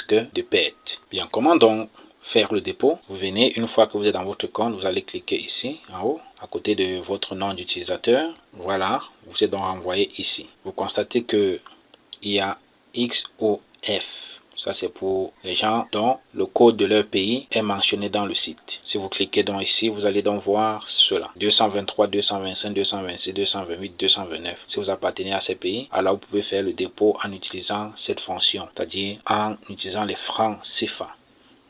risque de perte. Bien, comment donc faire le dépôt? Vous venez, une fois que vous êtes dans votre compte, vous allez cliquer ici en haut à côté de votre nom d'utilisateur. Voilà, vous êtes donc renvoyé ici. Vous constatez que il y a XOF. Ça, c'est pour les gens dont le code de leur pays est mentionné dans le site. Si vous cliquez donc ici, vous allez donc voir cela. 223, 225, 226, 228, 229. Si vous appartenez à ces pays, alors vous pouvez faire le dépôt en utilisant cette fonction, c'est-à-dire en utilisant les francs CFA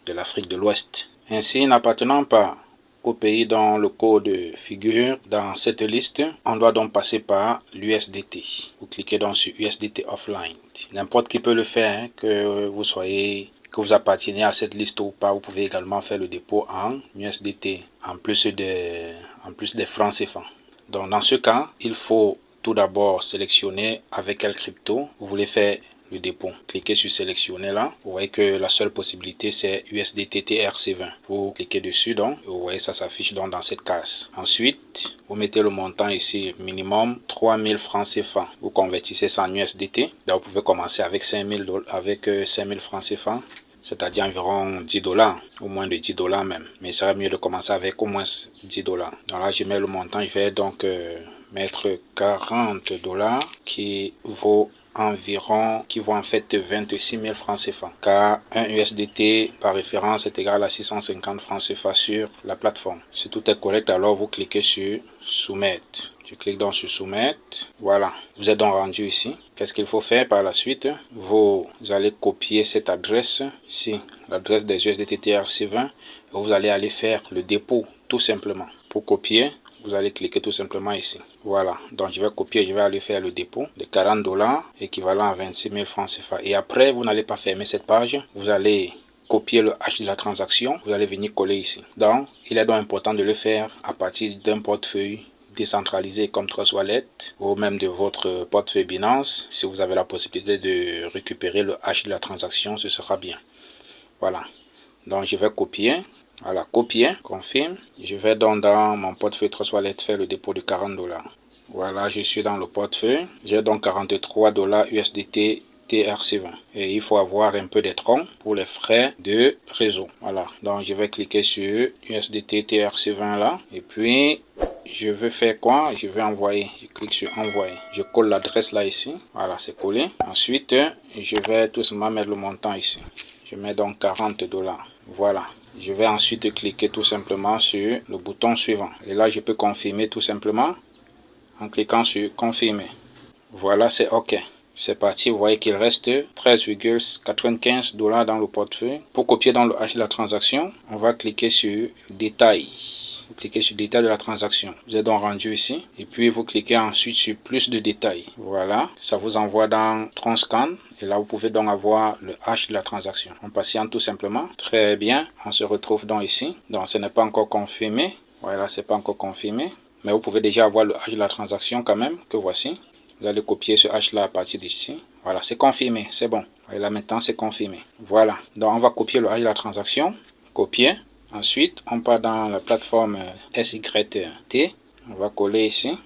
de l'Afrique de l'Ouest. Ainsi, n'appartenant pas au pays dont le code figure dans cette liste, on doit donc passer par l'USDT. Vous cliquez donc sur USDT Offline. N'importe qui peut le faire, hein, que vous appartenez à cette liste ou pas. Vous pouvez également faire le dépôt en USDT en plus des francs CFA. Donc dans ce cas, il faut tout d'abord sélectionner avec quelle crypto vous voulez faire le dépôt. Cliquez sur sélectionner là. Vous voyez que la seule possibilité c'est USDT TRC20. Vous cliquez dessus donc. Vous voyez ça s'affiche donc dans cette case. Ensuite, vous mettez le montant ici minimum 3000 francs CFA. Vous convertissez ça en USDT. Donc vous pouvez commencer avec 5000 francs CFA. C'est-à-dire environ 10 $, ou moins de 10 $ même. Mais il serait mieux de commencer avec au moins 10 $. Donc là, je mets le montant. Je vais donc mettre 40 $ qui vaut en fait 26 000 francs CFA. Car un USDT par référence est égal à 650 francs CFA sur la plateforme. Si tout est correct, alors vous cliquez sur soumettre. Je clique donc sur soumettre. Voilà, vous êtes donc rendu ici. Qu'est-ce qu'il faut faire par la suite? Vous allez copier cette adresse ici, l'adresse des USDT TRC20, et vous allez aller faire le dépôt tout simplement. Pour copier, vous allez cliquer tout simplement ici. Voilà, donc je vais copier, je vais aller faire le dépôt de 40 $ équivalent à 26 000 francs CFA. Et après, vous n'allez pas fermer cette page, vous allez copier le hash de la transaction, vous allez venir coller ici. Donc, il est donc important de le faire à partir d'un portefeuille décentralisé comme Trust Wallet ou même de votre portefeuille Binance. Si vous avez la possibilité de récupérer le hash de la transaction, ce sera bien. Voilà, donc je vais copier. Voilà, copier, confirme. Je vais donc dans mon portefeuille Trust Wallet faire le dépôt de 40 $. Voilà, je suis dans le portefeuille. J'ai donc 43 $ USDT TRC20. Et il faut avoir un peu de tronc pour les frais de réseau. Voilà, donc je vais cliquer sur USDT TRC20 là. Et puis, je veux faire quoi? Je veux envoyer. Je clique sur envoyer. Je colle l'adresse là ici. Voilà, c'est collé. Ensuite, je vais tout simplement mettre le montant ici. Je mets donc 40 $. Voilà. Je vais ensuite cliquer tout simplement sur le bouton suivant. Et là, je peux confirmer tout simplement en cliquant sur confirmer. Voilà, c'est OK. C'est parti. Vous voyez qu'il reste 13,95 $ dans le portefeuille. Pour copier dans le hash de la transaction, on va cliquer sur détail. Vous cliquez sur détail de la transaction. Vous êtes donc rendu ici. Et puis vous cliquez ensuite sur plus de détails. Voilà. Ça vous envoie dans TronScan. Et là, vous pouvez donc avoir le hash de la transaction. On patiente tout simplement. Très bien. On se retrouve donc ici. Donc, ce n'est pas encore confirmé. Voilà, c'est pas encore confirmé. Mais vous pouvez déjà avoir le hash de la transaction quand même, que voici. Vous allez copier ce hash là à partir d'ici. Voilà, c'est confirmé. C'est bon. Et là, maintenant, c'est confirmé. Voilà. Donc, on va copier le hash de la transaction. Copier. Ensuite, on part dans la plateforme SYT. On va coller ici.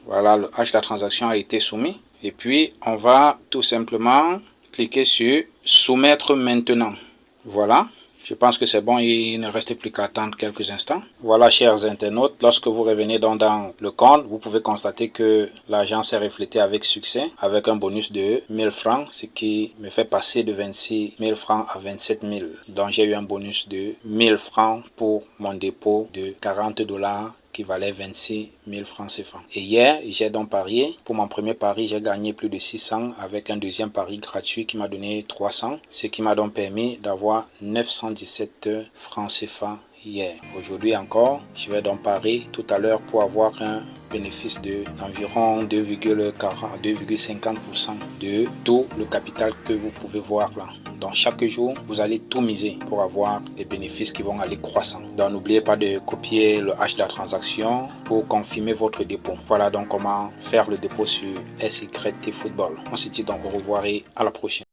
Voilà, le hash de la transaction a été soumis. Et puis, on va tout simplement cliquer sur soumettre maintenant. Voilà. Je pense que c'est bon, il ne reste plus qu'à attendre quelques instants. Voilà, chers internautes, lorsque vous revenez dans le compte, vous pouvez constater que l'argent s'est reflété avec succès, avec un bonus de 1000 francs, ce qui me fait passer de 26 000 francs à 27 000. Donc j'ai eu un bonus de 1000 francs pour mon dépôt de 40 $ qui valait 26 000 francs CFA. Et hier, j'ai donc parié. Pour mon premier pari, j'ai gagné plus de 600 avec un deuxième pari gratuit qui m'a donné 300, ce qui m'a donc permis d'avoir 917 francs CFA hier. Aujourd'hui encore, je vais donc parier tout à l'heure pour avoir un bénéfice d'environ 2,50% de tout le capital que vous pouvez voir là. Donc chaque jour, vous allez tout miser pour avoir des bénéfices qui vont aller croissant. Donc n'oubliez pas de copier le hash de la transaction pour confirmer votre dépôt. Voilà donc comment faire le dépôt sur SYT Football. On se dit donc au revoir et à la prochaine.